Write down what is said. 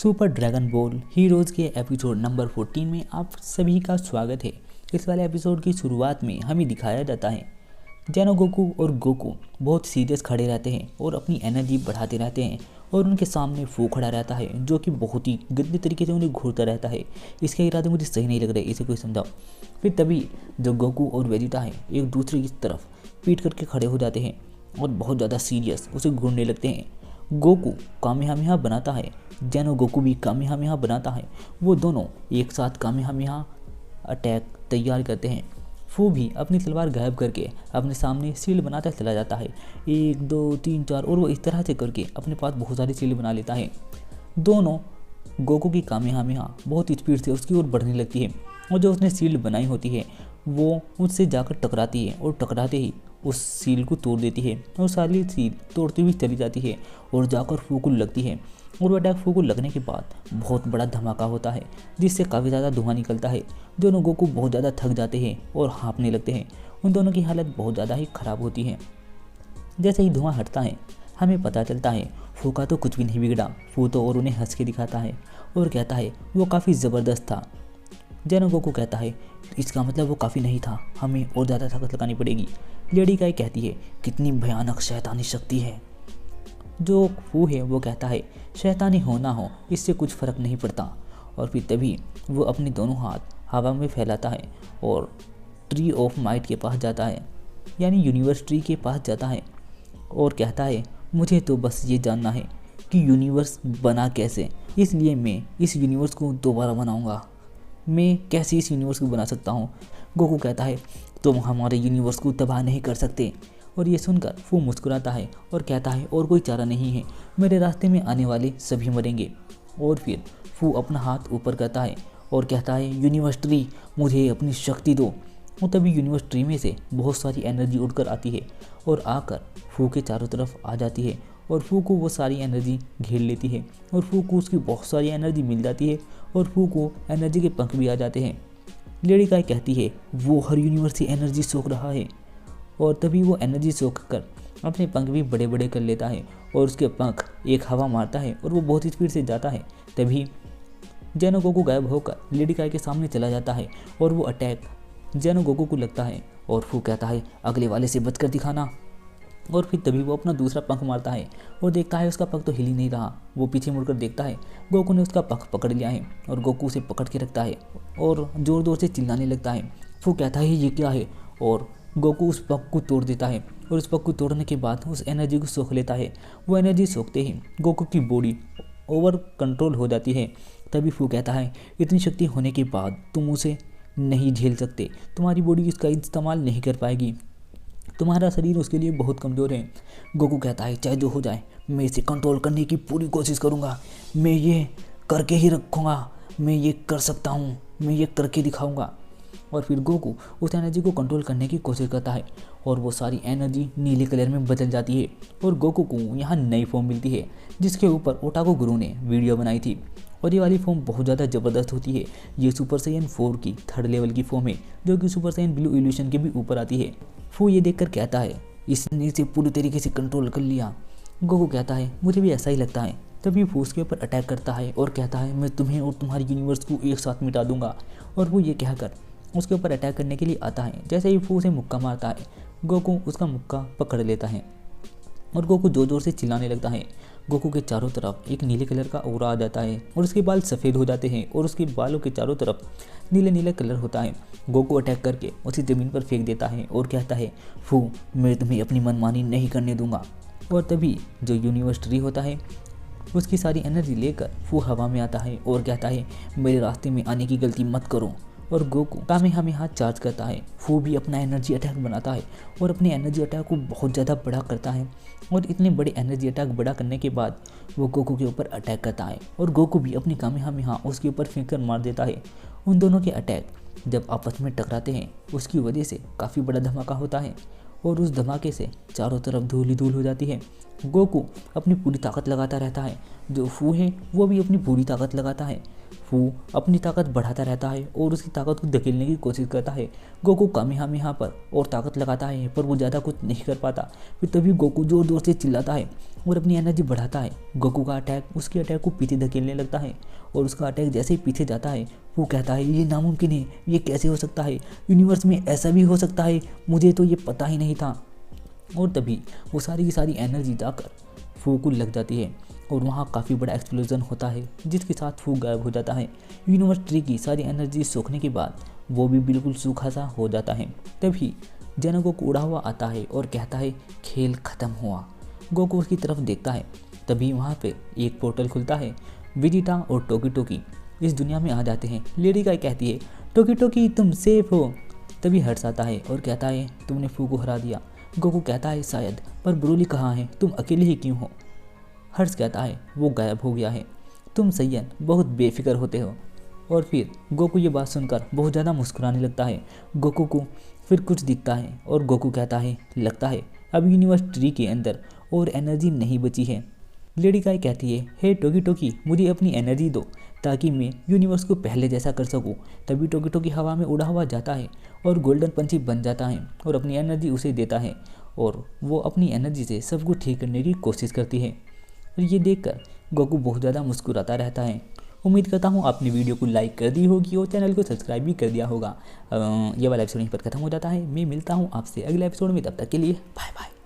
Super dragon ball heroes के episode number 14 में आप सभी का स्वागत है। इस वाले एपिसोड की शुरुआत में हमें दिखाया जाता है जेनो गोकू और गोकू बहुत सीरियस खड़े रहते हैं और अपनी एनर्जी बढ़ाते रहते हैं और उनके सामने फू खड़ा रहता है जो कि बहुत ही गंदे तरीके से उन्हें घूरता रहता है। इसके इरादे मुझे सही नहीं लग रहे, इसे कोई समझाओ। फिर तभी जो गोकू और वेजिटा है एक दूसरे की तरफ पीट करके खड़े हो जाते हैं और बहुत ज़्यादा सीरियस उसे घूरने लगते हैं। गोकू कामेहामेहा बनाता है, जेनो गोकू भी कामेहामेहा बनाता है। वो दोनों एक साथ कामेहामेहा अटैक तैयार करते हैं। फू भी अपनी तलवार गायब करके अपने सामने शील्ड बनाता चला जाता है, 1 2 3 4, और वो इस तरह से करके अपने पास बहुत सारी शील्ड बना लेता है। दोनों गोकू की कामेहामेहा बहुत स्पीड से उसकी ओर बढ़ने लगती है और जो उसने शील्ड बनाई होती है वो उससे जाकर टकराती है और टकराते ही उस सील को तोड़ देती है और सारी सील तोड़ती हुई चली जाती है और जाकर फू को लगती है। और वो अटैक फू को लगने के बाद बहुत बड़ा धमाका होता है जिससे काफ़ी ज़्यादा धुआं निकलता है। दोनों गोकू बहुत ज़्यादा थक जाते हैं और हाँफने लगते हैं। उन दोनों की हालत बहुत ज़्यादा ही ख़राब होती है। जैसे ही धुआं हटता है हमें पता चलता है फू का तो कुछ भी नहीं बिगड़ा। फू तो और उन्हें हंस के दिखाता है और कहता है वो काफ़ी ज़बरदस्त था। जेनो गोकू कहता है इसका मतलब वो काफ़ी नहीं था, हमें और ज़्यादा ताकत लगानी पड़ेगी। लेडी गाय कहती है कितनी भयानक शैतानी शक्ति है। जो फू है वो कहता है शैतानी हो ना हो इससे कुछ फ़र्क नहीं पड़ता। और फिर तभी वो अपने दोनों हाथ हवा में फैलाता है और ट्री ऑफ माइट के पास जाता है, यानी यूनिवर्स ट्री के पास जाता है और कहता है मुझे तो बस ये जानना है कि यूनिवर्स बना कैसे, इसलिए मैं इस यूनिवर्स को दोबारा बनाऊंगा। मैं कैसे इस यूनिवर्स को बना सकता हूँ। गोकू कहता है तुम हमारे यूनिवर्स को तबाह नहीं कर सकते। और ये सुनकर फू मुस्कुराता है और कहता है और कोई चारा नहीं है, मेरे रास्ते में आने वाले सभी मरेंगे। और फिर फू अपना हाथ ऊपर करता है और कहता है यूनिवर्स ट्री मुझे अपनी शक्ति दो। और तभी यूनिवर्स ट्री में से बहुत सारी एनर्जी उड़कर आती है और आकर फू के चारों तरफ आ जाती है और फू को वो सारी एनर्जी घेर लेती है और फू को उसकी बहुत सारी एनर्जी मिल जाती है और फू को एनर्जी के पंख भी आ जाते हैं। लेडी गाय कहती है वो हर यूनिवर्स से एनर्जी सोख रहा है। और तभी वो एनर्जी सोख कर अपने पंख भी बड़े बड़े कर लेता है और उसके पंख एक हवा मारता है और वो बहुत स्पीड से जाता है। तभी जेनो गोकू गायब होकर लेडी गाय के सामने चला जाता है और वो अटैक जेनो गोकू को लगता है और फू कहता है अगले वाले से बचकर दिखाना। और फिर तभी वो अपना दूसरा पंख मारता है और देखता है उसका पंख तो हिल ही नहीं रहा। वो पीछे मुड़कर देखता है गोकू ने उसका पंख पकड़ लिया है और गोकू उसे पकड़ के रखता है और ज़ोर ज़ोर से चिल्लाने लगता है। वो कहता है ये क्या है, और गोकू उस पंख को तोड़ देता है और उस पंख को तोड़ने के बाद उस एनर्जी को सोख लेता है। वो एनर्जी सोखते ही गोकू की बॉडी ओवर कंट्रोल हो जाती है। तभी फू कहता है इतनी शक्ति होने के बाद तुम उसे नहीं झेल सकते, तुम्हारी बॉडी इसका इस्तेमाल नहीं कर पाएगी, तुम्हारा शरीर उसके लिए बहुत कमज़ोर है। गोकू कहता है चाहे जो हो जाए मैं इसे कंट्रोल करने की पूरी कोशिश करूँगा, मैं ये करके ही रखूँगा, मैं ये कर सकता हूँ, मैं ये करके दिखाऊँगा। और फिर गोकू उस एनर्जी को कंट्रोल करने की कोशिश करता है और वो सारी एनर्जी नीले कलर में बदल जाती है और गोकू को यहाँ नई फॉर्म मिलती है जिसके ऊपर ओटाको गुरु ने वीडियो बनाई थी। और ये वाली फॉर्म बहुत ज़्यादा ज़बरदस्त होती है। ये सुपर साइयन 4 की 3rd लेवल की फॉर्म है जो कि सुपर साइयन ब्लू इल्यूशन के भी ऊपर आती है। फू ये देखकर कहता है इसने इसे पूरी तरीके से कंट्रोल कर लिया। गोकू कहता है मुझे भी ऐसा ही लगता है। तभी फू उसके ऊपर अटैक करता है और कहता है मैं तुम्हें और तुम्हारी यूनिवर्स को एक साथ मिटा दूंगा। और वो ये कहकर उसके ऊपर अटैक करने के लिए आता है। जैसे ही फू उसे मुक्का मारता है गोकू उसका मुक्का पकड़ लेता है और गोकू जोर जोर से चिल्लाने लगता है। गोकू के चारों तरफ एक नीले कलर का ऑरा आ जाता है और उसके बाल सफ़ेद हो जाते हैं और उसके बालों के चारों तरफ नीले नीले कलर होता है। गोकू अटैक करके उसे ज़मीन पर फेंक देता है और कहता है फू मैं तुम्हें अपनी मनमानी नहीं करने दूंगा। और तभी जो यूनिवर्स ट्री होता है उसकी सारी एनर्जी लेकर फू हवा में आता है और कहता है मेरे रास्ते में आने की गलती मत करो। और गोकू कामेहामेहा चार्ज करता है। फू भी अपना एनर्जी अटैक बनाता है और अपने एनर्जी अटैक को बहुत ज़्यादा बड़ा करता है और इतने बड़े एनर्जी अटैक बड़ा करने के बाद वो गोकू के ऊपर अटैक करता है और गोकू भी अपनी कामेहामेहा उसके ऊपर फेंक कर मार देता है। उन दोनों के अटैक जब आपस में टकराते हैं उसकी वजह से काफ़ी बड़ा धमाका होता है और उस धमाके से चारों तरफ धूल ही धूल हो जाती है। गोकू अपनी पूरी ताकत लगाता रहता है, जो फू है वो भी अपनी पूरी ताकत लगाता है। फू अपनी ताकत बढ़ाता रहता है और उसकी ताकत को धकेलने की कोशिश करता है। गोकू कामेहामेहा पर और ताकत लगाता है पर वो ज़्यादा कुछ नहीं कर पाता। फिर तभी गोकू ज़ोर ज़ोर से चिल्लाता है और अपनी एनर्जी बढ़ाता है। गोकू का अटैक उसके अटैक को पीछे धकेलने लगता है और उसका अटैक जैसे ही पीछे जाता है वो कहता है ये नामुमकिन है, ये कैसे हो सकता है, यूनिवर्स में ऐसा भी हो सकता है, मुझे तो ये पता ही नहीं था। और तभी वो सारी की सारी एनर्जी जाकर फू को लग जाती है और वहाँ काफ़ी बड़ा एक्सप्लोजन होता है जिसके साथ फू गायब हो जाता है। यूनिवर्स ट्री की सारी एनर्जी सूखने के बाद वो भी बिल्कुल सूखा सा हो जाता है। तभी जेनो गोकू उड़ा हुआ आता है और कहता है खेल ख़त्म हुआ। गोकू उसकी तरफ देखता है, तभी वहाँ पे एक पोर्टल खुलता है। वेजिटा और टोकी टोकी इस दुनिया में आ जाते हैं। लेडी गाय कहती है टोकी टोकी तुम सेफ हो। तभी हर्ष आता है और कहता है तुमने फू को हरा दिया। गोकू कहता है शायद, पर ब्रोली कहाँ है, तुम अकेले ही क्यों हो। हर्ष कहता है वो गायब हो गया है, तुम सैयन बहुत बेफिक्र होते हो। और फिर गोकू ये बात सुनकर बहुत ज़्यादा मुस्कुराने लगता है। गोकू को फिर कुछ दिखता है और गोकू कहता है लगता है अब यूनिवर्स ट्री के अंदर और एनर्जी नहीं बची है। लेडी गाय कहती है हे टोकी टोकी मुझे अपनी एनर्जी दो ताकि मैं यूनिवर्स को पहले जैसा कर सकूं। तभी टोकी टोकी हवा में उड़ा हुआ जाता है और गोल्डन पंछी बन जाता है और अपनी एनर्जी उसे देता है और वो अपनी एनर्जी से सब कुछ ठीक करने की कोशिश करती है। और ये देखकर गोकू बहुत ज़्यादा मुस्कुराता रहता है। उम्मीद करता हूँ आपने वीडियो को लाइक कर दी होगी और चैनल को सब्सक्राइब भी कर दिया होगा। ये वाला एपिसोड यहीं पर खत्म हो जाता है। मैं मिलता हूँ आपसे अगले एपिसोड में, तब तक के लिए बाय बाय।